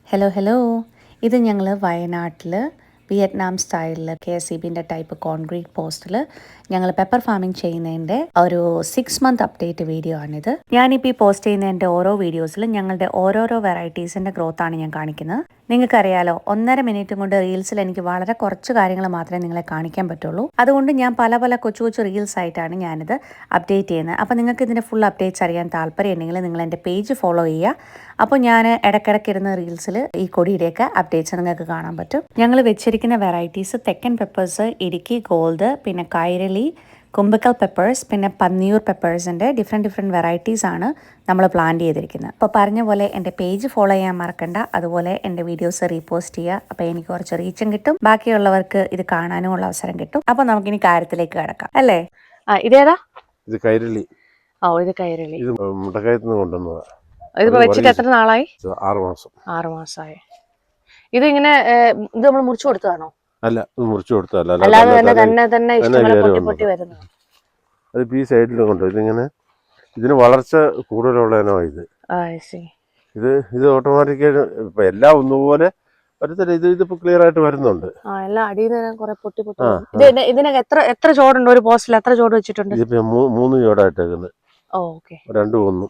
Hello hello ഇത് ഞങ്ങൾ വയനാട്ടിൽ വിയറ്റ്നാം സ്റ്റൈലിൽ KSEBിൻ്റെ ടൈപ്പ് കോൺക്രീറ്റ് പോസ്റ്റിൽ ഞങ്ങൾ പെപ്പർ ഫാമിംഗ് ചെയ്യുന്നതിൻ്റെ ഒരു 6 മന്ത് അപ്ഡേറ്റ് വീഡിയോ ആണിത്. ഞാനിപ്പോൾ ഈ പോസ്റ്റ് ചെയ്യുന്നതിൻ്റെ ഓരോ വീഡിയോസിലും ഞങ്ങളുടെ ഓരോരോ വെറൈറ്റീസിൻ്റെ ഗ്രോത്താണ് ഞാൻ കാണിക്കുന്നത്. നിങ്ങൾക്കറിയാലോ 1.5 മിനിറ്റ് കൊണ്ട് റീൽസിൽ എനിക്ക് വളരെ കുറച്ച് കാര്യങ്ങൾ മാത്രമേ നിങ്ങളെ കാണിക്കാൻ പറ്റുള്ളൂ. അതുകൊണ്ട് ഞാൻ പല കൊച്ചു കൊച്ചു റീൽസ് ആയിട്ടാണ് ഞാനിത് അപ്ഡേറ്റ് ചെയ്യുന്നത്. അപ്പോൾ നിങ്ങൾക്ക് ഇതിൻ്റെ ഫുൾ അപ്ഡേറ്റ്സ് അറിയാൻ താല്പര്യമുണ്ടെങ്കിൽ നിങ്ങൾ എൻ്റെ പേജ് ഫോളോ ചെയ്യുക. അപ്പോൾ ഞാൻ ഇടയ്ക്കിടയ്ക്ക് ഇരുന്ന റീൽസിൽ ഈ കൊടിയുടെയൊക്കെ അപ്ഡേറ്റ്സ് നിങ്ങൾക്ക് കാണാൻ പറ്റും. ഞങ്ങൾ വെച്ചിരിക്കുന്ന വെറൈറ്റീസ് തെക്കൻ പെപ്പേഴ്സ്, ഇടുക്കി ഗോൾഡ്, പിന്നെ കൈരളി, കുമ്പക്കൽ പെപ്പേഴ്സ്, പിന്നെ പന്നിയൂർ പെപ്പേഴ്സിൻ്റെ ഡിഫറെൻറ്റ് വെറൈറ്റീസ് ആണ് നമ്മൾ പ്ലാൻ ചെയ്തിരിക്കുന്നത്. അപ്പോൾ പറഞ്ഞ പോലെ എൻ്റെ പേജ് ഫോളോ ചെയ്യാൻ മറക്കണ്ട. അതുപോലെ എൻ്റെ വീഡിയോസ് റീപോസ്റ്റ് ചെയ്യുക. അപ്പോൾ എനിക്ക് കുറച്ച് റീച്ചും കിട്ടും, ബാക്കിയുള്ളവർക്ക് ഇത് കാണാനുമുള്ള അവസരം കിട്ടും. അപ്പോൾ നമുക്കിനി കാര്യത്തിലേക്ക് കിടക്കാം അല്ലേ. ഇതേതാ? ഇത് കൈരളി. ഇത് കൈരളി. ഇത് മുട്ടക്കയത്ത് നിന്ന് കൊണ്ടുവന്നതാ. ഇത് വെച്ചിട്ട് എത്ര നാളായി? 6 മാസം. 6 മാസമായി. ഇത് ഇങ്ങനെ ഇത് നമ്മൾ മുറിച്ചു കൊടുത്തതാണോ? അല്ല, മുറിച്ചു കൊടുത്തതല്ല, അല്ലാതെ തന്നെ ഇഷ്ടംപോലെ പൊട്ടി വരുന്നു. അത് ഈ സൈഡിൽ കൊണ്ട് ഇതിങ്ങനെ ഇതിന് വളർച്ച കൂടുതലുള്ള ഇനമാണ് ഇത്. ഇത് ഓട്ടോമാറ്റിക്കായിട്ട് ഇപ്പൊ എല്ലാം ഒന്നുപോലെ വരത്തില്ല. ഇതിപ്പോ ക്ലിയർ ആയിട്ട് വരുന്നുണ്ട്. എല്ലാം അടിയിൽ നിന്ന് കുറെ പൊട്ടി. ഇതിനൊക്കെ എത്ര ചോടുണ്ട്? ഒരു പോസ്റ്റിൽ എത്ര ചോട് വെച്ചിട്ടുണ്ട്? ഇതിപ്പോ 3 ചോടായിട്ടേക്കുന്നത്. 2 1